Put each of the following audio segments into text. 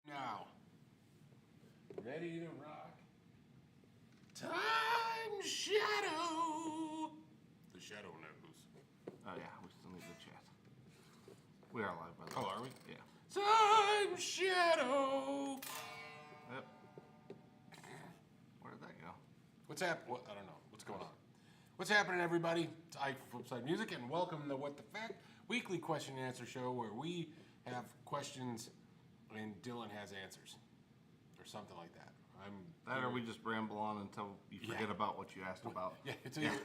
Now, ready to rock. Time Shadow. The Shadow knows. Oh yeah, we still need to chat. We are live, by the way. Oh, are we? Yeah. Time Shadow. Yep. Where did that go? What's happening? I don't know. What's going on? What's happening, everybody? It's Ike from Flipside Music, and welcome to What the Fact, weekly question and answer show where we have questions and Dylan has answers, or something like that. Or we just ramble on until you forget about what you asked about. Yeah,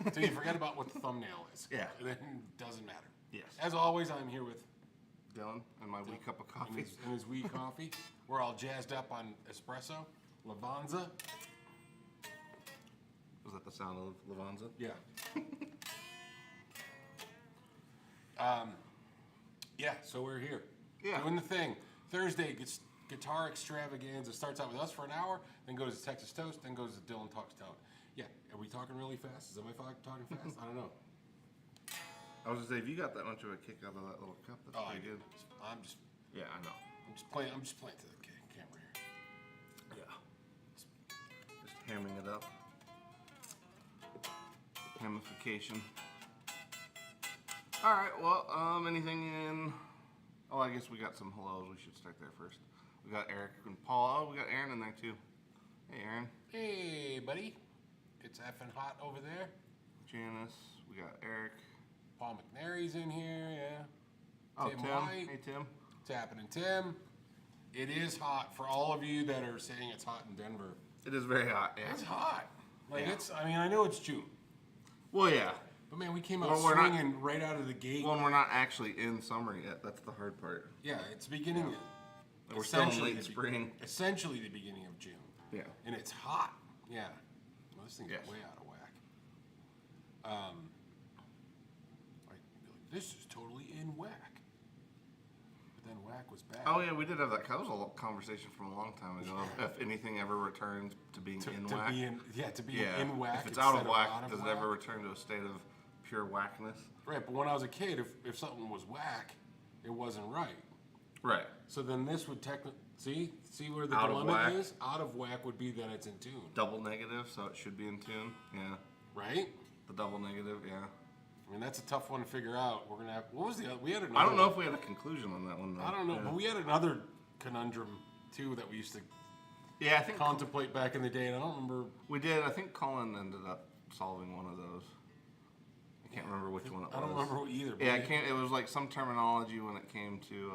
until you forget about what the thumbnail is. Yeah. And then it doesn't matter. Yes. As always, I'm here with Dylan and my wee cup of coffee. and his wee coffee. We're all jazzed up on espresso, Lavanza. Was that the sound of Lavanza? Yeah. Yeah, so we're here. Yeah. Doing the thing. Thursday, guitar extravaganza. Starts out with us for an hour, then goes to Texas Toast, then goes to Dylan Talks Tone. Yeah, are we talking really fast? Is my talking fast? I don't know. I was gonna say, if you got that much of a kick out of that little cup, that's pretty good. Yeah, I know. I'm just playing to the camera here. Yeah. Just hamming it up. Hamification. All right. Well, anything in? Oh, I guess we got some hellos. We should start there first. We got Eric and Paul. Oh, we got Aaron in there too. Hey, Aaron. Hey, buddy. It's effing hot over there. Janice. We got Eric. Paul McNary's in here, yeah. Oh, Tim. White. Hey, Tim. What's happening, Tim? It is hot for all of you that are saying it's hot in Denver. It is very hot. Yeah. It's hot. Like Yeah. I know it's June. Well, yeah. But man, we came out Well, we're not- swinging right out of the gate. Well, we're not actually in summer yet. That's the hard part. Yeah, it's beginning of We're still in essentially late spring. Essentially the beginning of June. Yeah. And it's hot. Yeah. Well, this thing's Yes. way out of whack. This is totally in whack. But then whack was bad. Oh yeah, we did have that. That was a conversation from a long time ago. If anything ever returns to being in whack. To be in whack. If it's out of whack, out of does it whack? ever return to a state of pure whackness? Right, but when I was a kid, if something was whack, it wasn't right. Right. So then this would technically see where the Out of dilemma whack. is. Out of whack would be that it's in tune, Double negative, so it should be in tune. Yeah. right? The double negative. Yeah. I mean, that's a tough one to figure out. We're gonna have. What was the other? We had another. I don't know if we had a conclusion on that one. Though. I don't know, Yeah. but we had another conundrum too that we used to Yeah, I think contemplate back in the day, and I don't remember. we did. I think Colin ended up solving one of those. I can't remember which one it was. I don't remember either. But Yeah, it was like some terminology when it came to.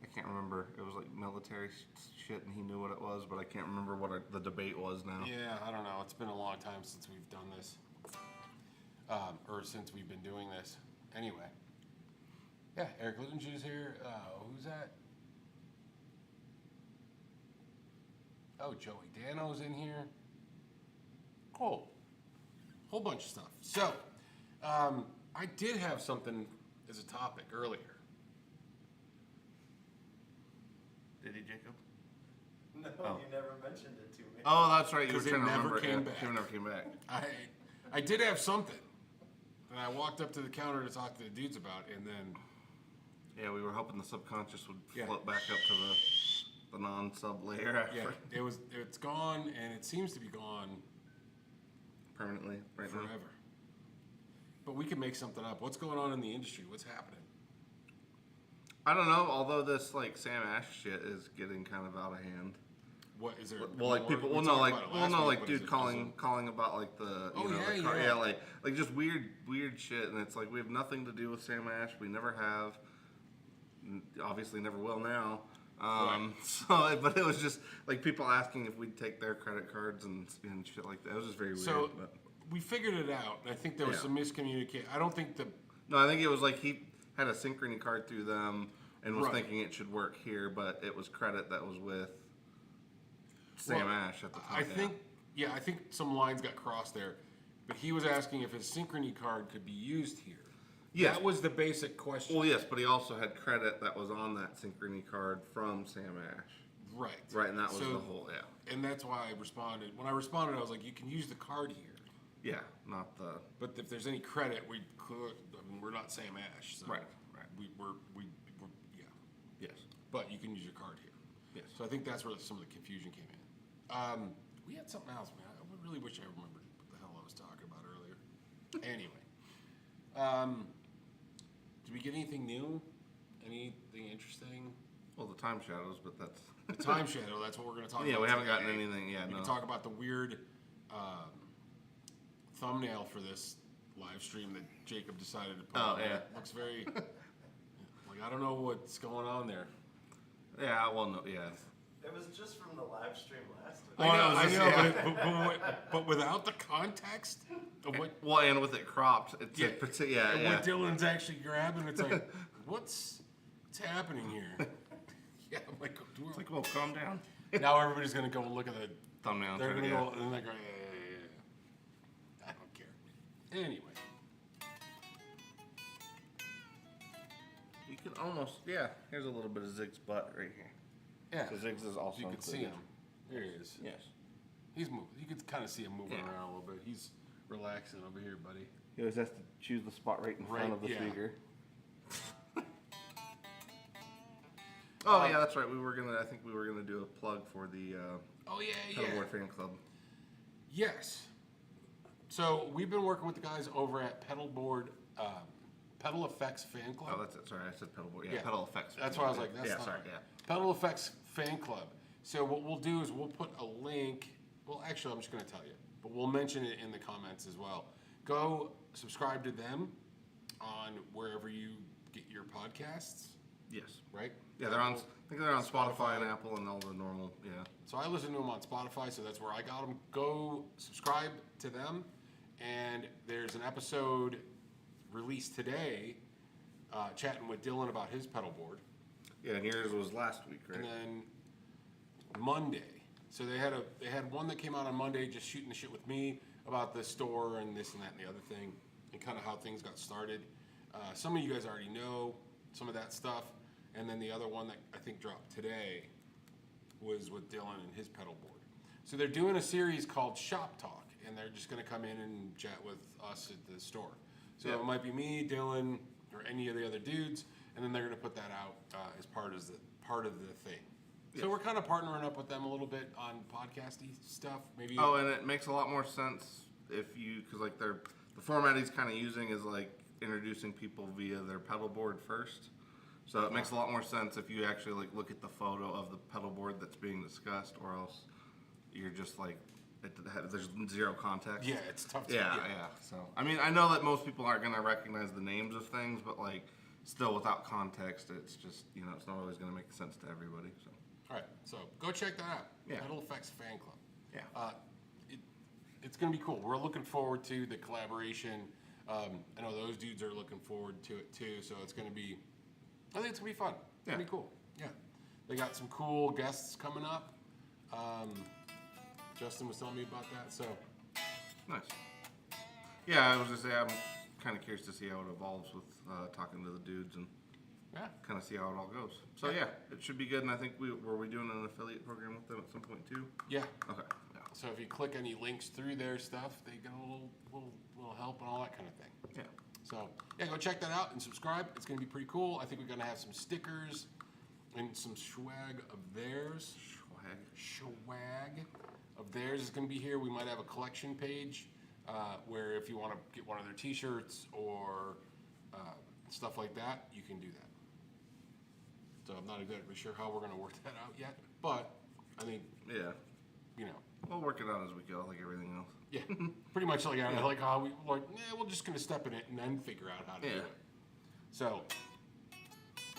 I can't remember. It was like military shit, and he knew what it was, but I can't remember what the debate was now. Yeah, I don't know. It's been a long time since we've done this, or since we've been doing this. Anyway, yeah, Eric Lutenju's here. Who's that? Oh, Joey Dano's in here. Cool. Whole bunch of stuff. So, I did have something as a topic earlier. Did he, Jacob? No, Oh. you never mentioned it to me. Oh, that's right. You were 'Cause it trying to never remember. came Yeah, back. it never came back. I did have something, and I walked up to the counter to talk to the dudes about, and then Yeah, we were hoping the subconscious would Yeah. float back up to the non-sub layer after it's gone, and it seems to be gone permanently right now. forever. But we can make something up. What's going on in the industry? What's happening? I don't know. Although this like Sam Ash shit is getting kind of out of hand. What is there? Well, like people, we talked about it last week, like but is dude it- calling about like the, Oh, yeah, the car, yeah. like just weird shit, and it's like we have nothing to do with Sam Ash. We never have, obviously never will now. Right. So, but it was just like people asking if we'd take their credit cards and shit like that. It was just very weird. So But. we figured it out, and I think there was Yeah. some miscommunication. I don't think No, I think it was like he had a synchrony card through them and was Right. thinking it should work here, but it was credit that was with Sam Well, Ash at the time. I think some lines got crossed there, but he was asking if his synchrony card could be used here. Yes. That was the basic question. Well, yes, but he also had credit that was on that synchrony card from Sam Ash. Right. Right, and that was So- the whole, yeah. And that's why I responded. When I responded, I was like, you can use the card here. Yeah, not the, But if there's any credit, we could. I mean, we're not Sam Ash, so Right. we're yeah. yes. but you can use your card here. Yes. So I think that's where some of the confusion came in. We had something else, man. I really wish I remembered what the hell I was talking about earlier. Anyway, did we get anything new? Anything interesting? Well, the time shadows, but that's. The time shadow. That's what we're going to talk about. Yeah, we haven't today. gotten anything yet. We No. can talk about the weird thumbnail for this live stream that Jacob decided to put. Oh, on yeah. there. Looks very like I don't know what's going on there. Yeah. Well, no. Yeah. It was just from the live stream last week. Well, I it was know, just- but without the context of what Well, and with it cropped, it's Yeah. yeah. and what Dylan's actually grabbing, it's like, what's happening here? Yeah, I'm like, It's like, well, calm down. now everybody's gonna go look at the. Thumbnail. They're gonna yeah. go and they're like, yeah. I don't care. Anyway, You can almost, yeah. Here's a little bit of Zig's butt right here. yeah, So Zig's is also you can see included. him. There he is. Yes. He's moving. You can kind of see him moving Yeah. around a little bit. He's relaxing over here, buddy. He always has to choose the spot right in Right, front of the yeah. speaker. Oh yeah, that's right. I think we were gonna do a plug for the Oh yeah, Pedalboard Fan Club. Yes. So we've been working with the guys over at Pedal Effects Fan Club. Oh, that's it. Sorry, I said Pedalboard. Yeah, Yeah. Pedal Effects. That's why I was like, that's yeah, not sorry. right. Yeah. Pedal Effects Fan Club. So what we'll do is we'll put a link. Well, actually, I'm just going to tell you, but we'll mention it in the comments as well. Go subscribe to them on wherever you get your podcasts, Yes. right? Yeah, they're on. I Apple. think they're on Spotify and Spotify. Apple and all the normal. Yeah. So I listen to them on Spotify, so that's where I got them. Go subscribe to them, and there's an episode released today, chatting with Dylan about his pedal board. Yeah, and yours was last week, right? And then Monday. So they had one that came out on Monday, just shooting the shit with me about the store and this and that and the other thing, and kind of how things got started. Some of you guys already know some of that stuff, and then the other one that I think dropped today was with Dylan and his pedal board. So they're doing a series called Shop Talk, and they're just going to come in and chat with us at the store. So Yeah. it might be me, Dylan, or any of the other dudes, and then they're going to put that out as part of the thing. So Yes. we're kind of partnering up with them a little bit on podcasty stuff. Maybe. Oh, and it makes a lot more sense if you, because like the format he's kind of using is like introducing people via their pedal board first. So it makes a lot more sense if you actually like look at the photo of the pedal board that's being discussed, or else you're just like there's zero context. Yeah, it's tough to. Yeah. So I mean, I know that most people aren't gonna recognize the names of things, but like still without context, it's just it's not always gonna make sense to everybody. So All right, so go check that out. Yeah. Pedal Effects Fan Club. yeah. It's going to be cool. We're looking forward to the collaboration. I know those dudes are looking forward to it too. So it's going to be, I think it's going to be fun. It's going to Yeah. be cool. Yeah. They got some cool guests coming up. Justin was telling me about that. So Nice. Yeah, I was gonna say I'm kind of curious to see how it evolves with talking to the dudes and yeah. kind of see how it all goes. So yeah, it should be good. And I think were we doing an affiliate program with them at some point too? Yeah. Okay. Yeah. So if you click any links through their stuff, they get a little help and all that kind of thing. Yeah. So yeah, go check that out and subscribe. It's gonna be pretty cool. I think we're gonna have some stickers and some swag of theirs. Swag of theirs is gonna be here. We might have a collection page where if you want to get one of their T-shirts or stuff like that, you can do that. So I'm not exactly sure how we're gonna work that out yet, but I think Yeah. We'll work it out as we go, like everything else. yeah, pretty much like how we're just gonna step in it and then figure out how to do Yeah. it. So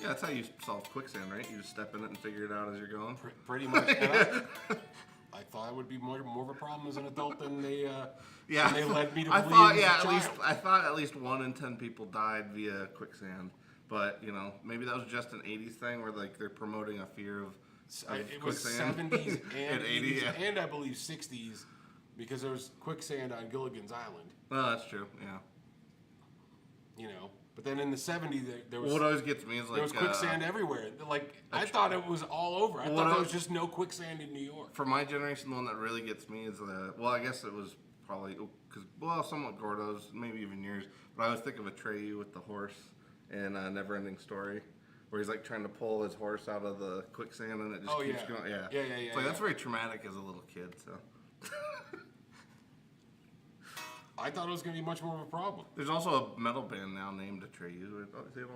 Yeah, that's how you solve quicksand, right? You just step in it and figure it out as you're going. pretty much. And I thought it would be more of a problem as an adult than they Yeah. than they led me to I believe thought, as a yeah, child. I thought at least 1 in 10 people died via quicksand. But maybe that was just an '80s thing where like they're promoting a fear of It was quicksand. 70s and And 80s, 80s yeah. and I believe 60s because there was quicksand on Gilligan's Island. Well, that's true. Yeah. But then in the 70s there was What always gets me is like there was quicksand everywhere. Like I thought it was all over. I What thought there else- was just no quicksand in New York. for my generation, the one that really gets me is I guess it was probably somewhat Gordo's, maybe even yours. But I always think of Atreyu with the horse and Never Ending Story. where he's like trying to pull his horse out of the quicksand and it just keeps going. Yeah. Yeah. It's like that's very traumatic as a little kid. So. I thought it was going to be much more of a problem. There's also a metal band now named Atreyu. It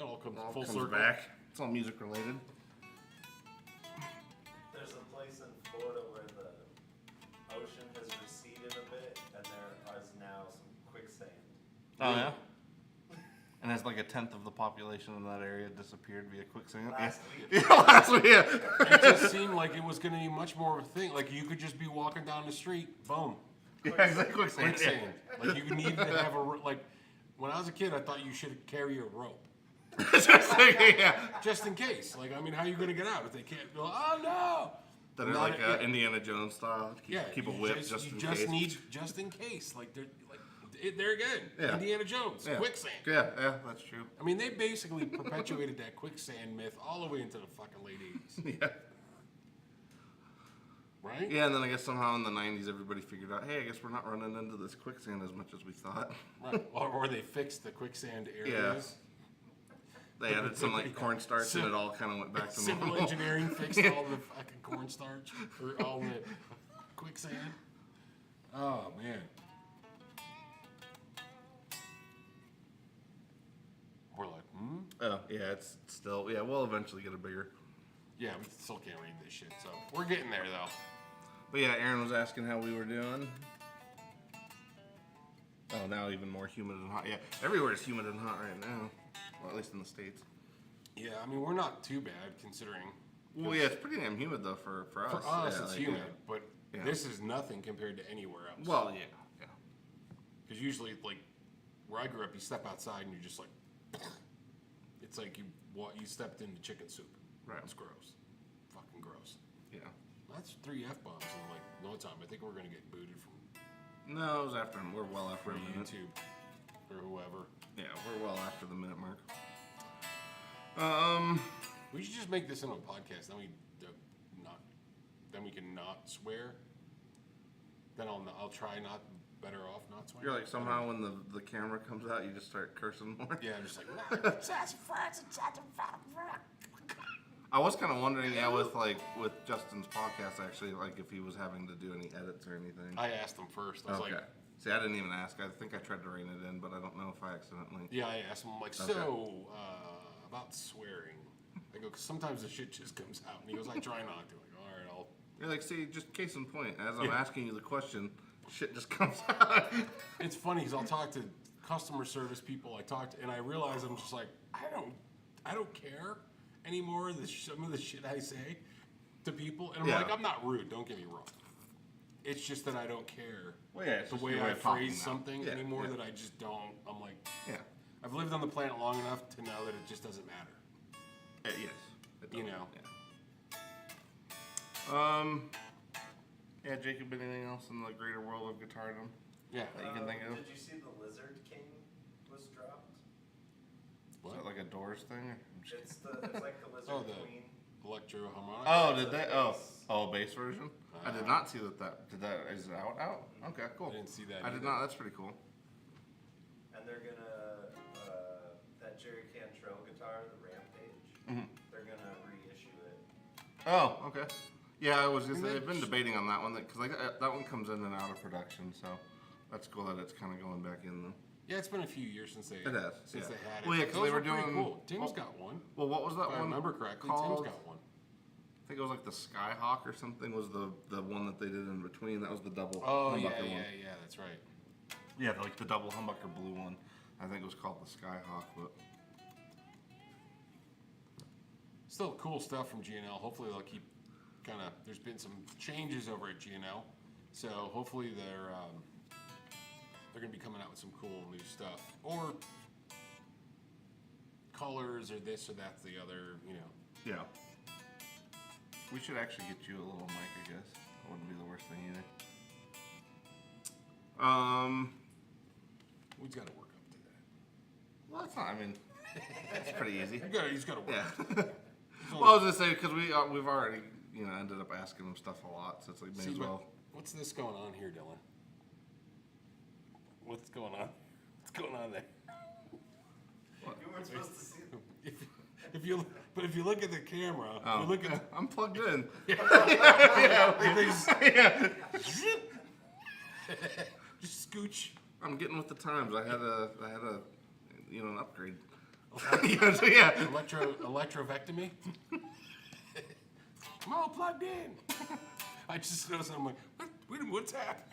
all comes all full comes circle. back. It's all music related. There's a place in Florida where the ocean has receded a bit, and there is now some quicksand. Oh yeah. And that's like 1/10 of the population in that area disappeared via quicksand. Last week. Yeah, last week. Yeah. It just seemed like it was going to be much more of a thing. Like you could just be walking down the street, boom, Yeah, exactly. Quicksand. quicksand. Like you need to have like. When I was a kid, I thought you should carry a rope. Just in case. Like, I mean, how are you going to get out if they can't go, oh no! That are like Indiana Jones style. Keep a whip just in case. You just need just in case. Like, there again, Yeah. Indiana Jones, Yeah. quicksand. Yeah, that's true. I mean, they basically perpetuated that quicksand myth all the way into the fucking late 80s. Yeah. Right? Yeah, and then I guess somehow in the 90s everybody figured out, hey, I guess we're not running into this quicksand as much as we thought. Right. Or they fixed the quicksand areas. They added some like cornstarch and it all kind of went back to Civil normal. engineering fixed all the fucking cornstarch or all the quicksand. Oh man. We're like, Oh, yeah, it's still, yeah, we'll eventually get a bigger. yeah, we still can't read this shit, so we're getting there though. But yeah, Aaron was asking how we were doing. Oh, now even more humid and hot. Yeah, everywhere is humid and hot right now. Well, at least in the States. Yeah, I mean we're not too bad considering. Well, yeah, it's pretty damn humid though for us. For us, Yeah, it's like, humid, yeah. but Yeah. this is nothing compared to anywhere else. Well, yeah. Because usually, like, where I grew up, you step outside and you're just like, it's like you stepped into chicken soup. Right. It's gross. Fucking gross. Yeah. That's 3 F-bombs in like no time. I think we're gonna get booted from No, it was after him. We're well after from a minute. YouTube or whoever. Yeah, we're well after the minute mark. We should just make this into a podcast. Then we can not swear. Then I'll try not better off not swearing. You're like somehow when the camera comes out, you just start cursing more. Yeah, I'm just like. I was kind of wondering, yeah, with Justin's podcast, actually, like if he was having to do any edits or anything. I asked him first. I was like, See, I didn't even ask. I think I tried to rein it in, but I don't know if I accidentally. yeah, I asked him like, so about swearing. I go, 'cause sometimes the shit just comes out, and he goes, I try not to. Like, all right, I'll. You're like, see, just case in point, as I'm asking you the question, shit just comes out. It's funny because I'll talk to customer service people. And I realize I'm just like, I don't care anymore. Some of the shit I say to people, and I'm Yeah. like, I'm not rude. Don't get me wrong. It's just that I don't care. Well, yeah, it's the just way your way I of talking phrase now. something Yeah, anymore yeah. that I just don't. I'm like, Yeah. I've lived on the planet long enough to know that it just doesn't matter. Yes. it does, You know. Yeah. Yeah, Jacob, anything else in the greater world of guitardom Yeah. that you can think of? Did you see the Lizard King was dropped? Is that like a Doors thing? It's like the Lizard Oh, the Queen. electro harmonic. Oh, did It's a they? bass. Bass version? I did not see that. Is it out? Okay, cool. I didn't see that I did either. not. That's pretty cool. And they're gonna, that Jerry Cantrell guitar, the Rampage, Mhm. they're gonna reissue it. Oh, okay. Yeah, I was just they've been debating on that one because like that one comes in and out of production, so that's cool that it's kind of going back in though. Yeah, it's been a few years since they It has, they had it. Well, yeah, 'cause Those they were pretty doing- Cool. Tim's well- got one. Well, what was that If I one? remember correctly, called? Tim's got one. I think it was like the Skyhawk or something was the one that they did in between. That was the double Oh humbucker yeah, one. yeah, that's right. Yeah, like the double humbucker blue one. I think it was called the Skyhawk, but Still cool stuff from GNL. Hopefully they'll keep there's been some changes over at GNL, so hopefully they're gonna be coming out with some cool new stuff or colors or this or that, the other, you know. yeah. We should actually get you a little mic, I guess. That wouldn't be the worst thing either. We've got to work up to that. Well, that's not. I mean, it's pretty easy. He's got to work. Yeah. Well, I was gonna say because we've already ended up asking him stuff a lot, so it's like may as well. What's this going on here, Dylan? What's going on? What's going on there? You weren't supposed to see them. if you look at the camera, Oh, you look at I'm plugged in. the, just scooch. I'm getting with the times. I had a an upgrade. Yeah. Electrovectomy. I'm all plugged in. I just noticed. I'm like, what's happening?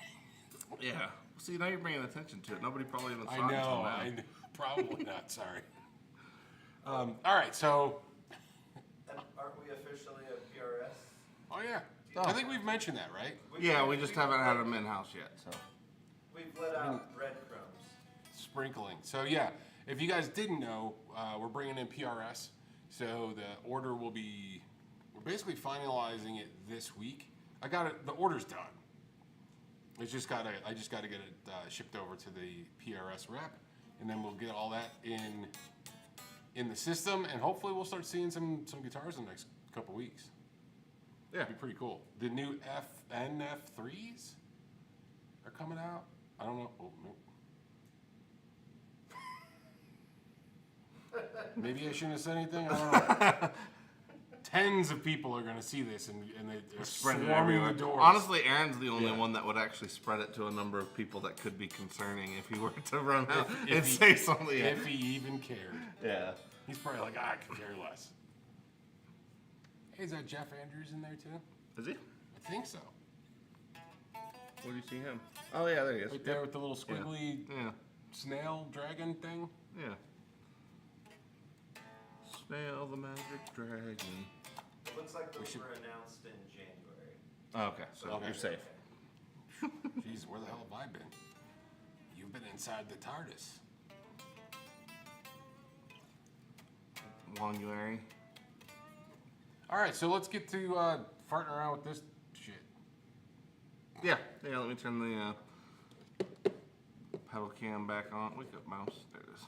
Yeah. See, now you're bringing attention to it. Nobody probably even saw I it until know. now. Probably not. Sorry. All right. So. And aren't we officially a PRS? Oh yeah. I think we've mentioned that, right? Yeah, we just haven't had them in-house yet, so. We've let out breadcrumbs. Sprinkling. So yeah, if you guys didn't know, we're bringing in PRS. So the order will be. We're basically finalizing it this week. I got it. The order's done. I just gotta get it shipped over to the PRS rep, and then we'll get all that in the system, and hopefully we'll start seeing some guitars in the next couple weeks. Yeah. It'd be pretty cool. The new NF3s are coming out. I don't know. Oh, no. Maybe I shouldn't have said anything. I don't know. Tens of people are going to see this, and they're Spreading it swarming everywhere. the doors. Honestly, Aaron's the only Yeah. one that would actually spread it to a number of people that could be concerning if he were to run out If and he- say something. if he even cared. Yeah. He's probably like, I could care less. Hey, is that Jeff Andrews in there too? Is he? I think so. Where do you see him? Oh yeah, there he is. Right there with the little squiggly Yeah. snail dragon thing. Yeah. Snail the magic dragon. Looks like those should- were announced in January. Oh, okay, so Okay. you're safe. Jeez, where the hell have I been? You've been inside the TARDIS. January. All right, so let's get to farting around with this shit. Yeah. Yeah. Let me turn the pedal cam back on. Wake up, mouse. There it is.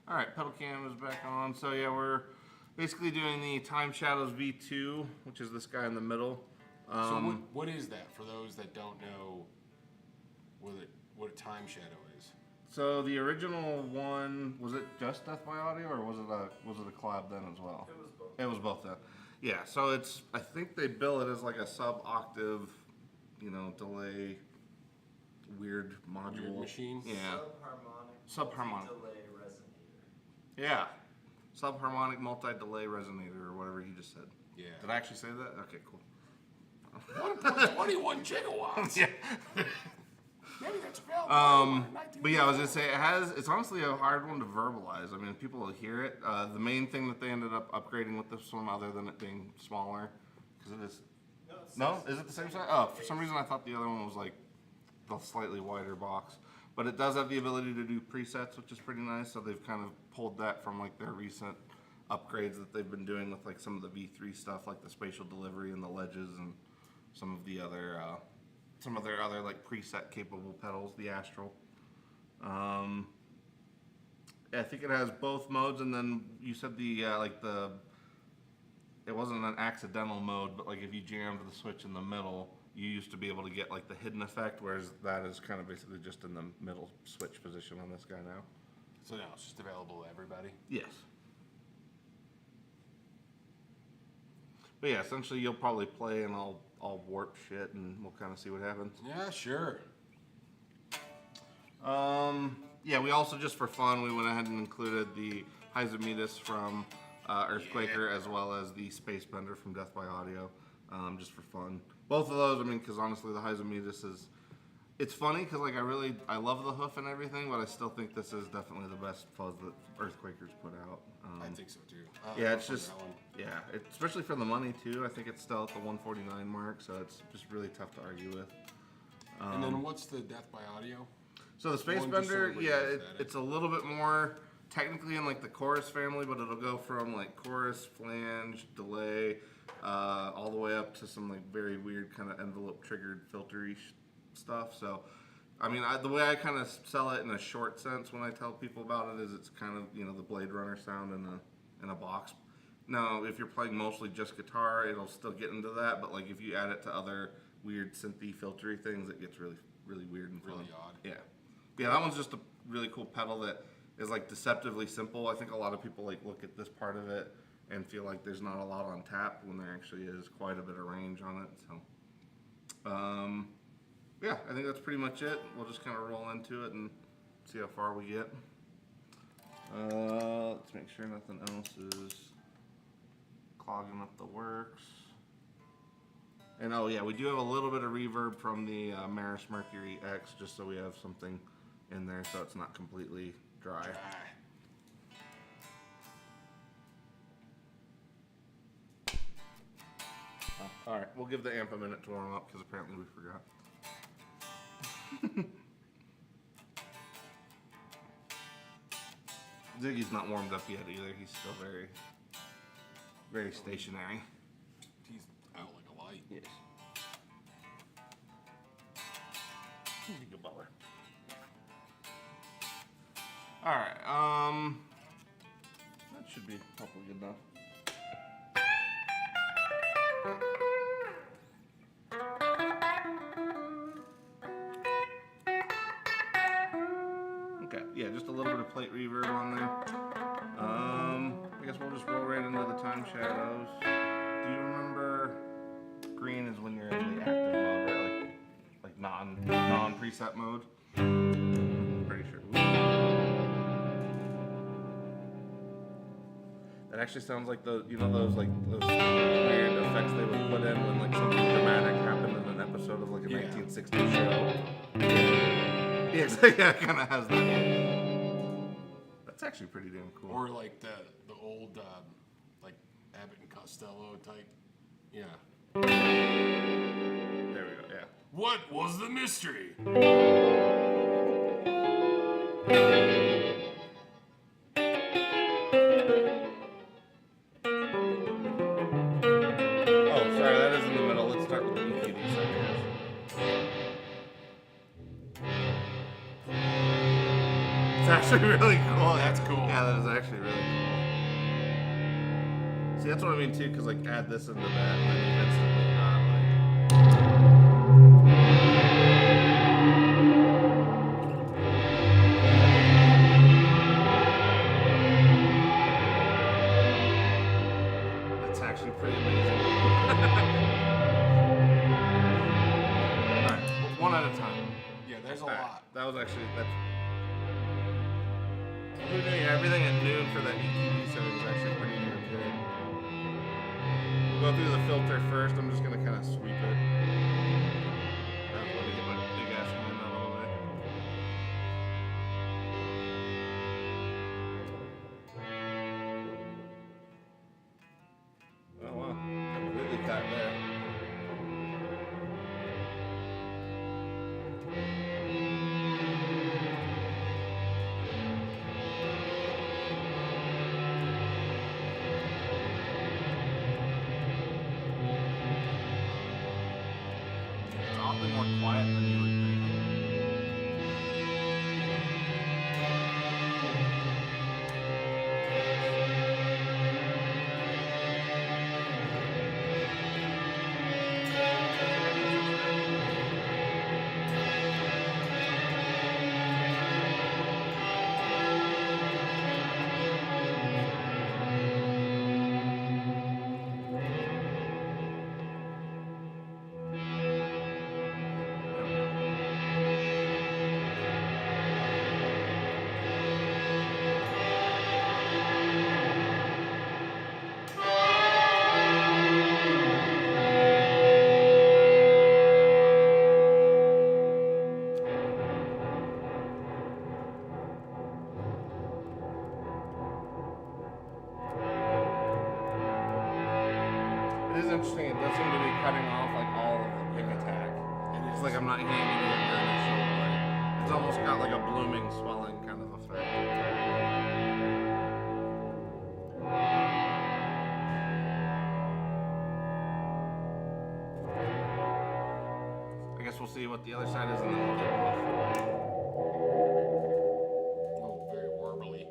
All right, pedal cam is back on. So yeah, we're basically doing the Time Shadows V2, which is this guy in the middle. So what is that for those that don't know what a time shadow is? So the original one, was it just Death by Audio, or was it a collab then as well? It was both. It was both then. Yeah. So it's, I think they bill it as like a sub-octave, delay, weird module. Weird machine? Yeah. Subharmonic. Subharmonic. Delay resonator. Yeah. Subharmonic multi-delay resonator, or whatever he just said. Yeah. Did I actually say that? Okay, cool. 1.21 gigawatts. Yeah. Maybe that's available. But yeah, I was gonna say it's honestly a hard one to verbalize. I mean, people will hear it. The main thing that they ended up upgrading with this one, other than it being smaller, because it is. No, is it the same size? Oh, for some reason I thought the other one was like the slightly wider box. But it does have the ability to do presets, which is pretty nice. So they've kind of pulled that from like their recent upgrades that they've been doing with like some of the V3 stuff, like the spatial delivery and the ledges and some of the other other like preset capable pedals, the Astral. I think it has both modes, and then you said it wasn't an accidental mode, but like if you jammed the switch in the middle, you used to be able to get like the hidden effect, whereas that is kind of basically just in the middle switch position on this guy now. So now it's just available to everybody. Yes. But yeah, essentially you'll probably play and I'll warp shit and we'll kind of see what happens. Yeah, sure. Yeah, we also, just for fun, we went ahead and included the Hyzamitas from Earthquaker, as well as the Space Bender from Death by Audio, just for fun. Both of those, I mean, because honestly, the Hyzamitas it's funny because like I love the hoof and everything, but I still think this is definitely the best fuzz that Earthquaker's put out. I think so too. Yeah, it's I'll just, find that one. yeah, especially for the money too. I think it's still at the 149 mark, so it's just really tough to argue with. And then what's the Death by Audio? So the Space One just Bender, so yeah, everybody knows that. it's a little bit more technically in like the chorus family, but it'll go from like chorus, flange, delay, all the way up to some like very weird kind of envelope triggered filtery stuff. So, I mean, the way I kind of sell it in a short sense when I tell people about it is it's kind of, the Blade Runner sound in a box. Now, if you're playing mostly just guitar, it'll still get into that, but like if you add it to other weird synthy filtery things, it gets really, really weird and fun. Really odd. Yeah. Yeah, that one's just a really cool pedal that is like deceptively simple. I think a lot of people like look at this part of it and feel like there's not a lot on tap when there actually is quite a bit of range on it. So, yeah, I think that's pretty much it. We'll just kind of roll into it and see how far we get. Let's make sure nothing else is clogging up the works. And oh yeah, we do have a little bit of reverb from the Maris Mercury X, just so we have something in there so it's not completely dry. All right, we'll give the amp a minute to warm up because apparently we forgot. Ziggy's not warmed up yet either. He's still very, very stationary. He's out like a light. Yes. He's a good baller. All right. That should be hopefully good enough. Okay, yeah, just a little bit of plate reverb on there. I guess we'll just roll right into the time shadows. Do you remember green is when you're in the active mode, right? Like non preset mode? I'm pretty sure. That actually sounds like those those weird effects they would put in when like something dramatic happened in an episode of like a 1960s show. Yeah, it kind of has that. That's actually pretty damn cool. Or like the old like Abbott and Costello type. Yeah. There we go. Yeah. What was the mystery? Oh, sorry, that is in the middle. Let's start with the EQD seconds. It's actually really cool. That's cool. Yeah, that is actually really cool. See, that's what I mean too, because like add this into that, and then you instantly got that's actually pretty amazing. All right, one at a time. Yeah, there's a All right, lot. that was actually we're doing everything at noon for that EQD setting is actually pretty damn good. We'll go through the filter first. I'm just gonna kind of sweep it. Let me get my big ass hand out of the way. Oh wow, completely cut there. It's oddly more quiet than you would think. It is interesting. It does seem to be cutting off like all of the ping attack. It's like I'm not hearing any of your initial. Like, it's almost got like a blooming, swelling kind of effect. I guess we'll see what the other side is, and then we'll get off. Oh, very warbly.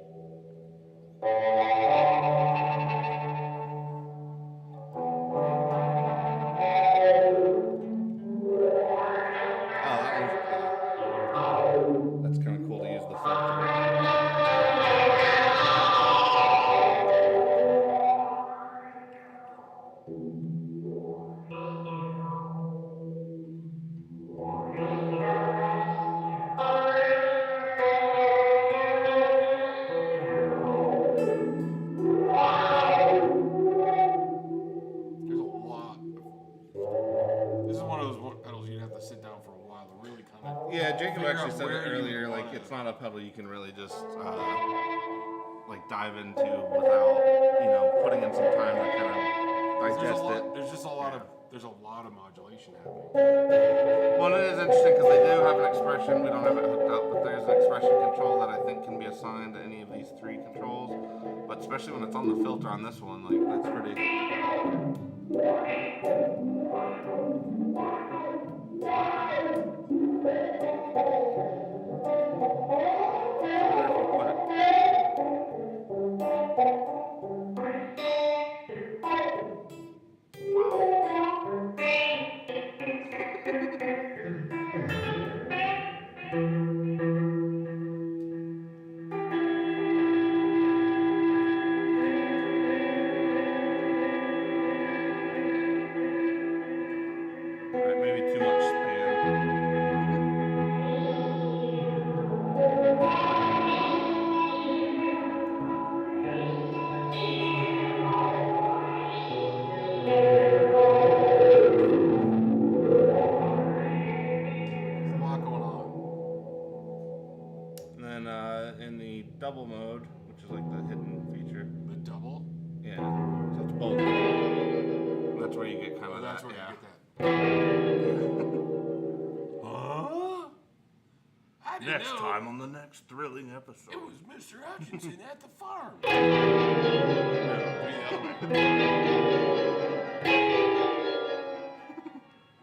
Oh, that one's that's kind of cool to use the filter. Yeah, Jacob Figure actually out said it where you earlier. Like, wanna- it's not a pedal you can really just like dive into without putting in some time to kind of digest it. There's just a lot of modulation happening. Well, it is interesting because they do have an expression. We don't have it hooked up, but there's an expression control that I think can be assigned to any of these three controls. But especially when it's on the filter on this one, like that's pretty. Alright, maybe too much span. There's a lot going on. And then in the double mode, which is like the hidden feature, The double? yeah, so it's both. That's where you get kind Oh, of that's that. where Yeah. you get that. Huh? I didn't Next know. time on the next thrilling episode. It was Mr. Hutchinson at the farm.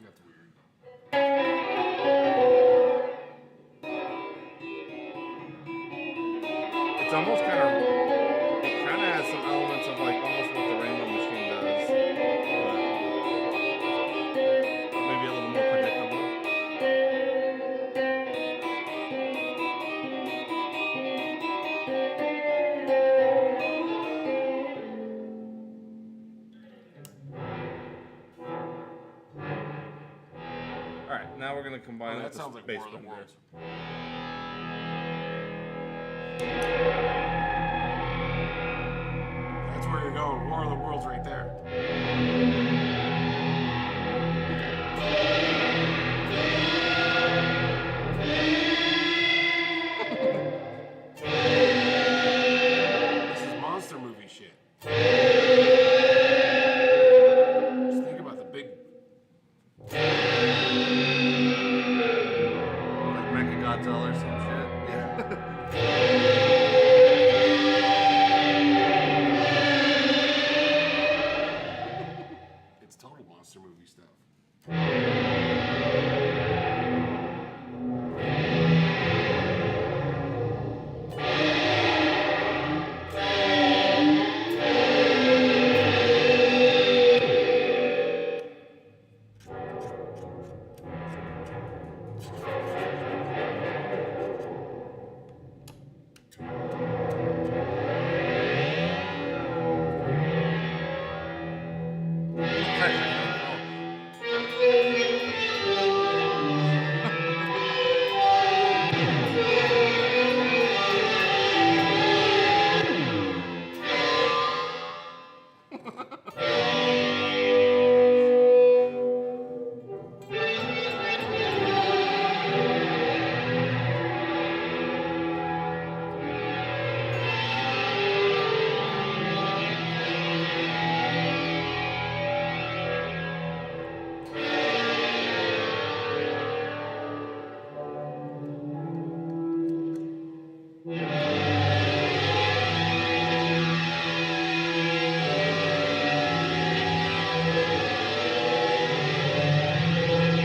That's weird. It's almost kind of, it kind of has some elements of like almost what the Rainbow Machine does, but maybe a little more predictable. All right, now we're gonna combine Oh, it that with sounds the like bass War of the bender. Worlds. That's where you're going. War of the Worlds right there. This is monster movie shit. Just think about the big. Like Mechagodzilla or some shit. Yeah. It's total monster movie stuff.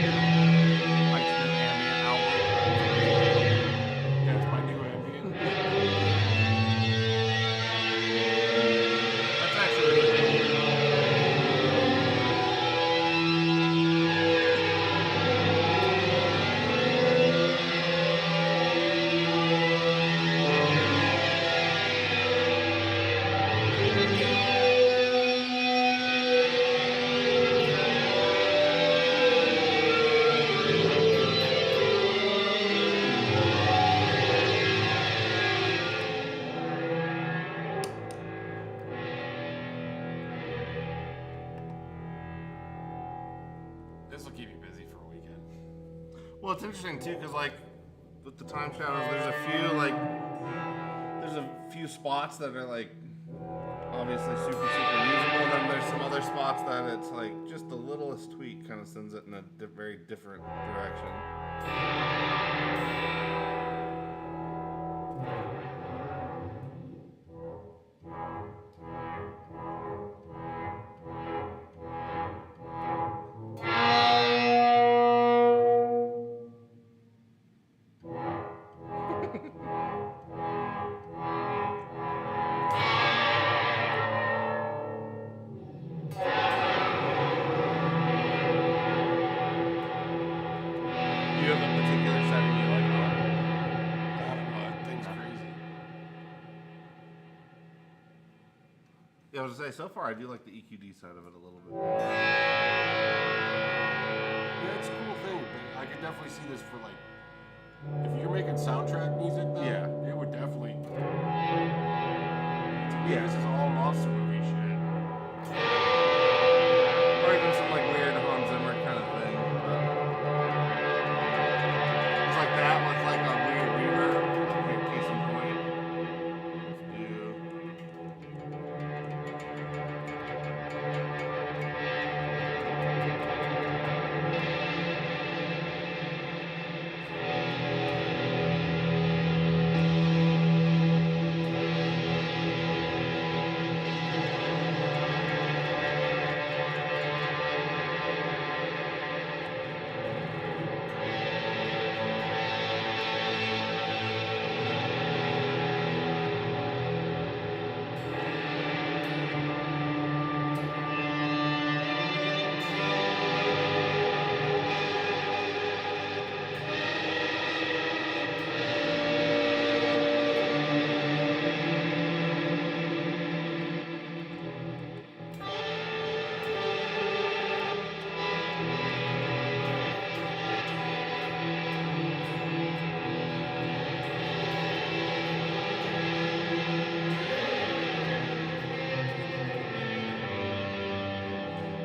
Mike's new ambient album. Yeah, it's my new ambient. That's actually really cool. This will keep you busy for a weekend. Well, it's interesting too, because like with the time shadows, there's a few spots that are like obviously super usable, and then there's some other spots that it's like just the littlest tweak kind of sends it in a very different direction. Do you have a particular setting you like on? I don't know, that thing's crazy. Yeah, I was gonna say, so far I do like the EQD side of it a little bit. Yeah, it's a cool thing, but I could definitely see this for like, if you're making soundtrack music, though, Yeah. it would definitely. To me, Yeah. this is all monster movie shit. Or even some like weird Hans Zimmer kind of thing. But it's like that with like a weird reverb. Here, case in point. Let's do.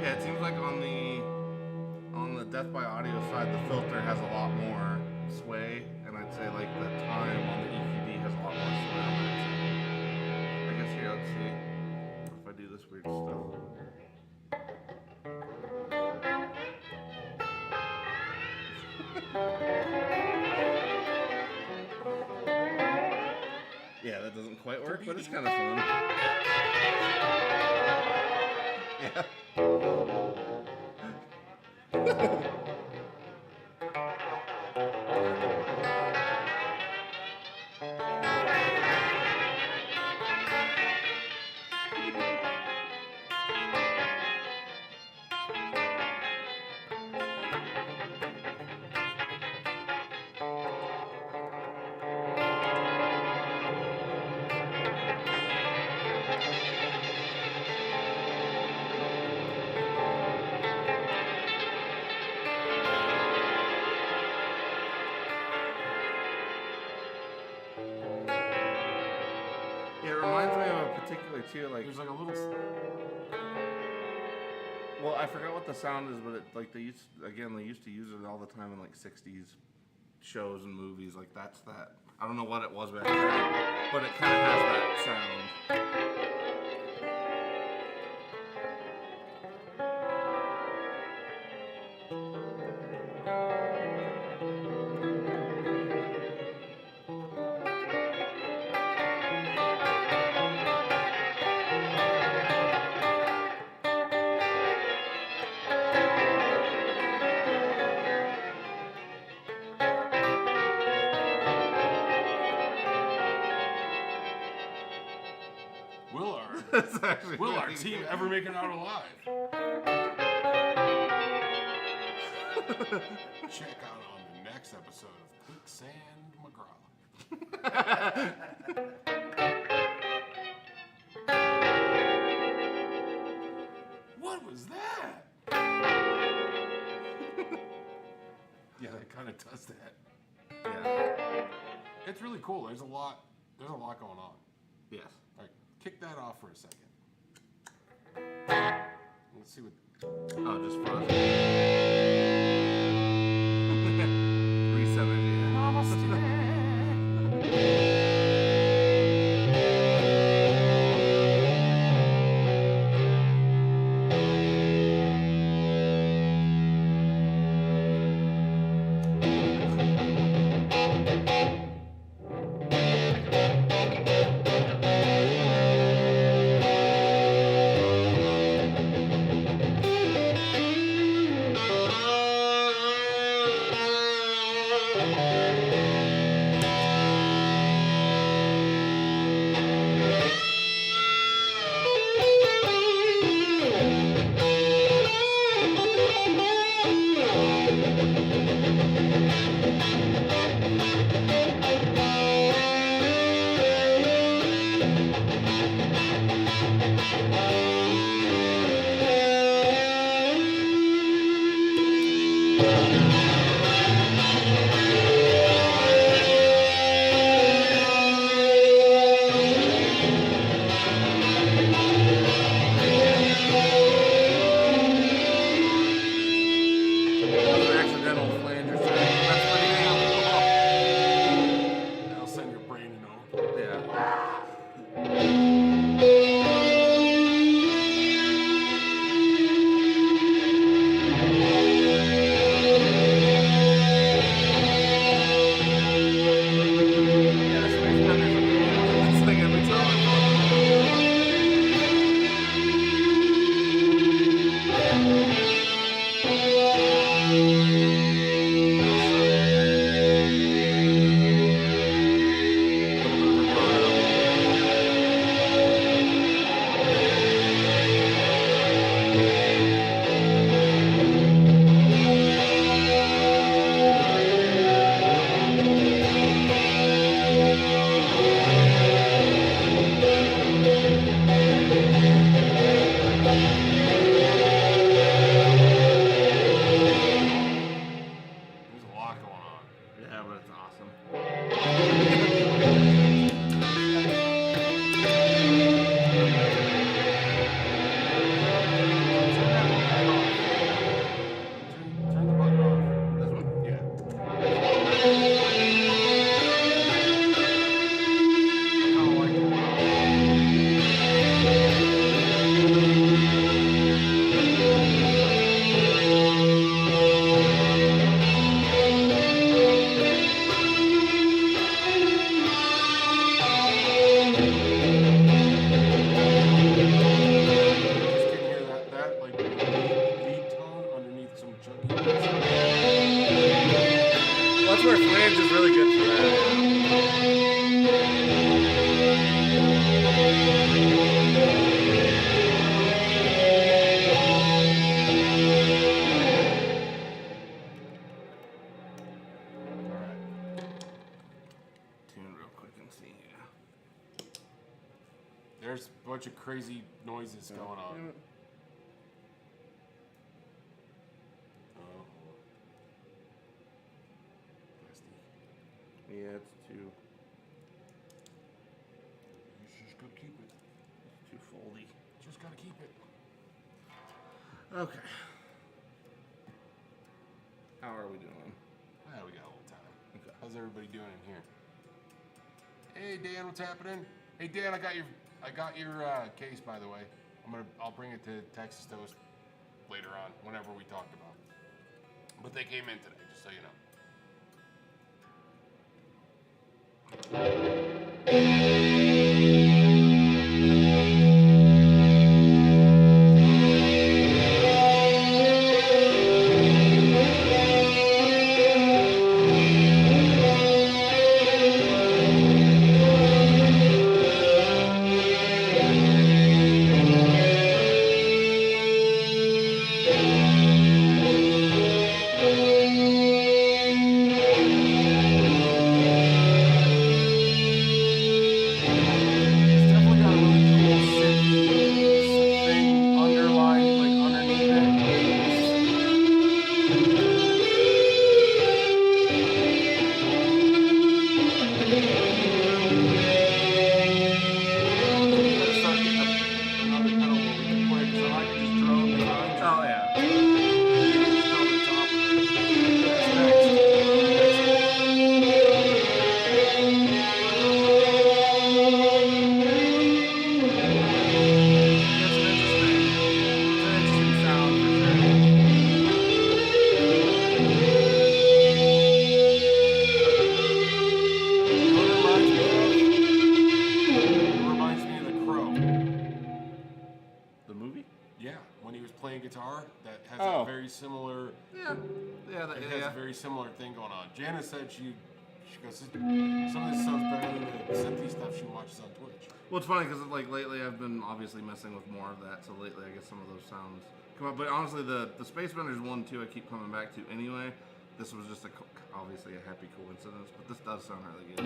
Yeah, it seems like on the Death by Audio side, the filter has a lot more sway, and I'd say like the time on the EQD has a lot more sway on that side. I guess here, let's see if I do this weird stuff. Yeah, that doesn't quite work, but it's kind of fun. Yeah. Yeah, it reminds me of a particular too, like There's like a little. well, I forgot what the sound is, but it like they used to use it all the time in like '60s shows and movies. Like that's that. I don't know what it was back then, but it kind of has that sound. That's actually Will our really team good. ever make it out alive? Check out on the next episode of Quicksand McGraw. What was that? Yeah, it kind of does that. Yeah. It's really cool. There's a lot going on. Yes. All right, kick that off for a second. Let's see what. Oh, just fuzz. Accidental flanger sound. That's pretty damn That'll send your brain into cool. Yeah. Yeah, the Space Gunner's looking at this thing every There's a lot going on. Yeah, but it's awesome. Turn the button off. This one? Yeah. I kinda like it. Just can hear that like lead tone underneath some chunky bass. Well, that's where flange is really good for that. Alright. Tune real quick and see. There's a bunch of crazy noises going on. Oh. Nasty. Yeah, it's too You just gotta keep it. foldy. Just gotta keep it. Okay. How are we doing? Ah, we got a little time. Okay. How's everybody doing in here? Hey Dan, what's happening? Hey Dan, I got your case, by the way. I'll bring it to Texas Toast later on, whenever we talked about. But they came in today, just so you know. It's definitely got a really cool synth thing underlined, like underneath it. Gotta start getting another pedal where we can play, 'cause I can just drone behind you. Oh yeah. Just go to the top of it. That's next. It's an interesting sound for sure. You know what it reminds me of? It reminds me of The Crow. The movie? Yeah, when he was playing guitar, that has Oh. a very similar. Yeah. Yeah, It yeah. has a very similar thing going on. Janice said she goes, some of this sounds better than the synthy stuff she watches on Twitch. Well, it's funny because like lately I've been obviously messing with more of that. So lately, I guess some of those sounds come up. But honestly, the Space Benders 1 2 I keep coming back to anyway. This was just obviously a happy coincidence, but this does sound really good.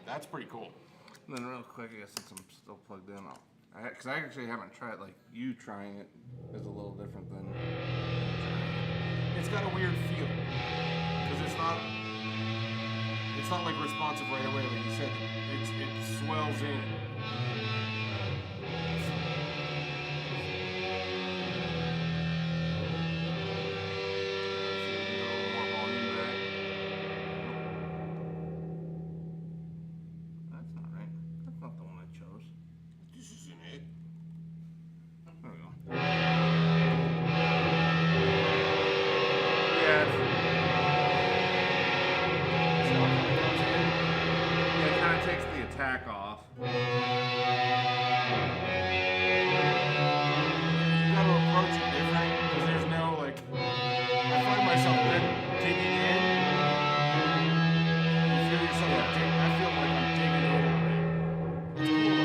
That's pretty cool. And then real quick, I guess since I'm still plugged in, because I actually haven't tried, like, you trying it is a little different than It's got a weird feel. Because it's not like responsive right away, like you said. It swells in. Attack off. You gotta approach it different because there's no like. I find myself digging in. You feel yourself I feel like I'm digging in on it. It's cool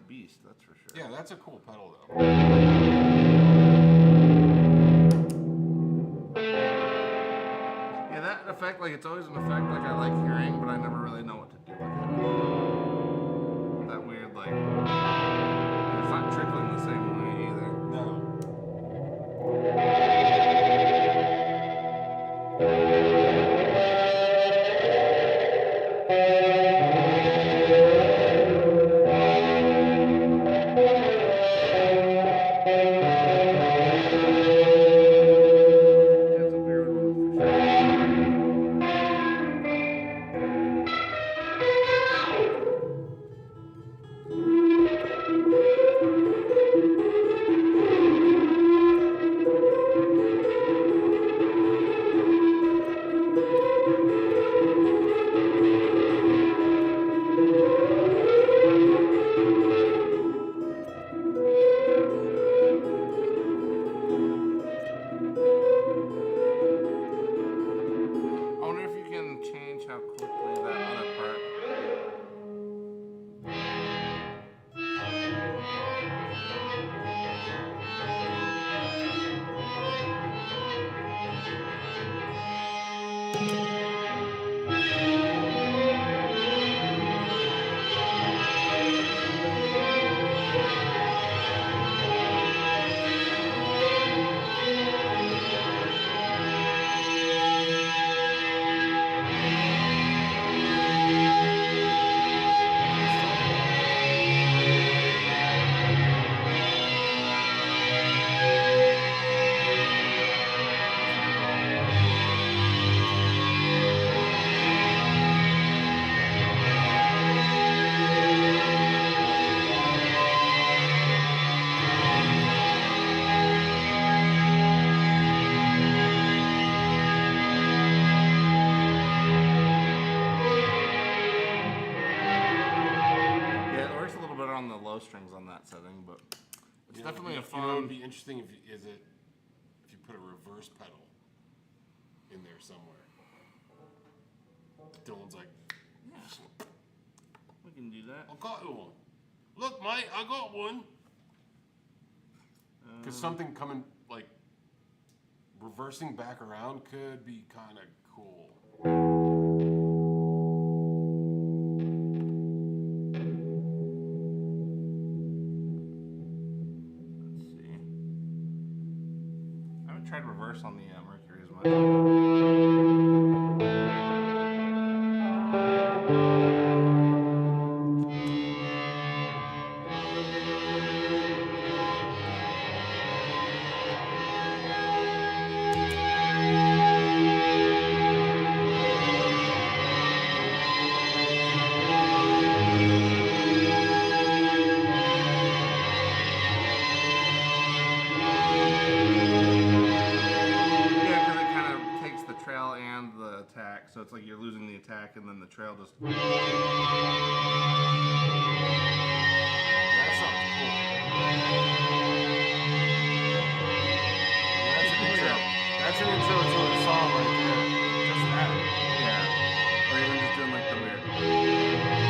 beast, that's for sure. Yeah, that's a cool pedal though. Yeah, that effect, like, it's always an effect like I like hearing, but I never really know what to do with it. That weird, like, it's not trickling the same way either. No. that setting, but it's You know, definitely a You know, it fun. would be interesting if you put a reverse pedal in there somewhere. Dylan's like, Yeah, we can do that. I got you one. Look, mate, I got one. Because something coming, like, reversing back around could be kind of cool. Let's see. I haven't tried reverse on the Mercury as much. Yeah, because it kind of takes the trail and the attack, so it's like you're losing the attack and then the trail just. That sounds cool. That's an intro to a song right there. Just that. Yeah. Or even just doing like the weird.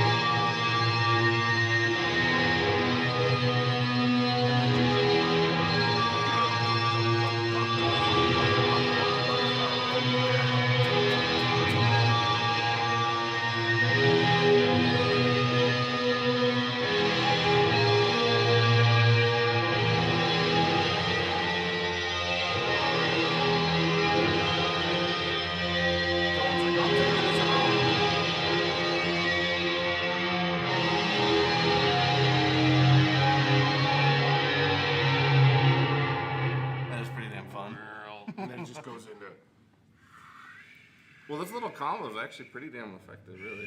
That is pretty damn fun. And then it just goes into. Well, this little combo is actually pretty damn effective, really.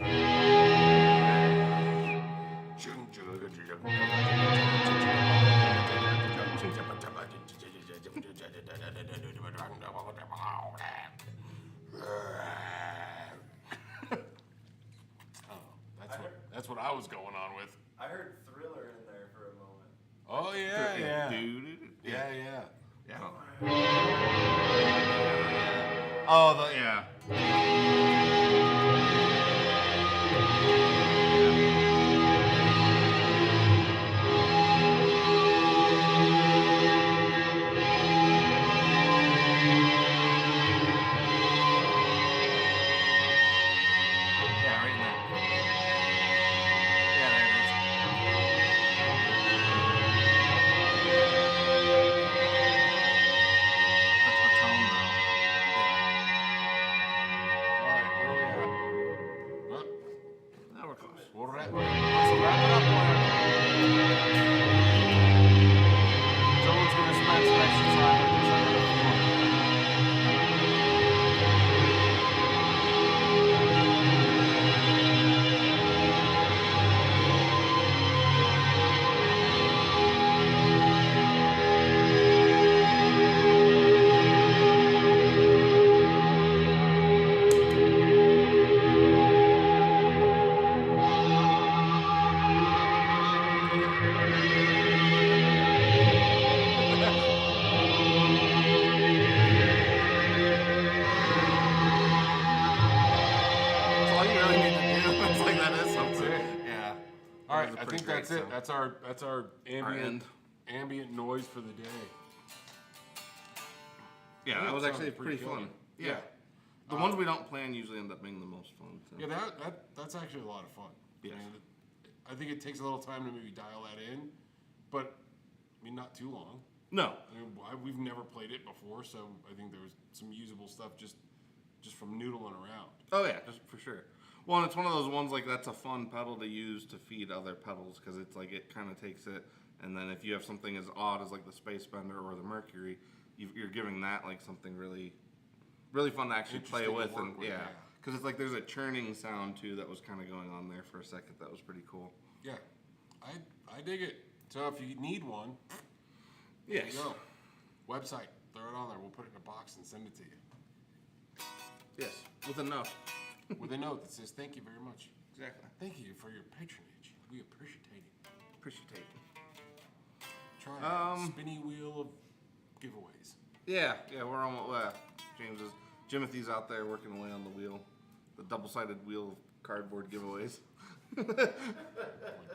That's what I was going on with. I heard Thriller in there for a moment. Oh yeah, yeah, Yeah. yeah. Yeah. Oh, yeah. Yeah, right in there. Yeah, there it is. That's the tone, though. All right, where are we at? Well, Now we're close. let's wrap it up. Dylan's gonna spend some extra time with this. I got a feeling. That's all you really need to do. It's like that is something. That's it. Yeah. All right, That was a I pretty think that's great it. song. That's our end. ambient noise for the day. Yeah, that was sounds actually pretty fun. Yeah. The ones we don't plan usually end up being the most fun. So. Yeah, that's actually a lot of fun. Yes. I think it takes a little time to maybe dial that in, but I mean not too long. No. I mean, we've never played it before, so I think there was some usable stuff just from noodling around. Oh yeah, just for sure. Well, and it's one of those ones like that's a fun pedal to use to feed other pedals because it's like it kind of takes it, and then if you have something as odd as like the Space Bender or the Mercury, you're giving that like something really, really fun to actually play Interesting to with, and work with, yeah, yeah. because it's like there's a churning sound too that was kind of going on there for a second. That was pretty cool. Yeah, I dig it. So if you need one, Yes. there you go. Website, throw it on there. We'll put it in a box and send it to you Yes. With a note. with a note that says thank you very much. Exactly. Thank you for your patronage. We appreciate it. Appreciate it. trying a spinny wheel of giveaways. Yeah, we're almost. Jimothy's out there working away on the wheel, the double-sided wheel of cardboard giveaways. Like,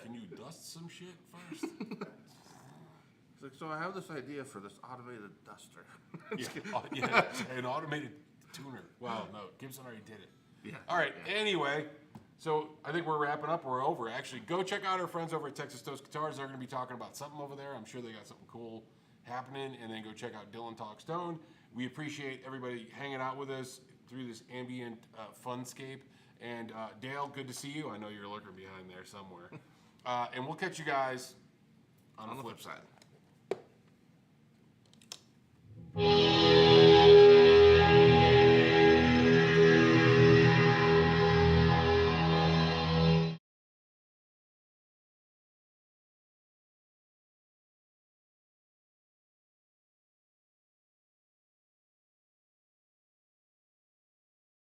can you dust some shit first? He's like, so I have this idea for this automated duster. Yeah, an automated tuner. Well, no, Gibson already did it. Yeah. All right. Anyway, so I think we're wrapping up. We're over. Actually, go check out our friends over at Texas Toast Guitars. They're going to be talking about something over there. I'm sure they got something cool happening. And then go check out Dylan Talk Stone. We appreciate everybody hanging out with us through this ambient funscape. And Dale, good to see you. I know you're lurking behind there somewhere. And we'll catch you guys on the flip side.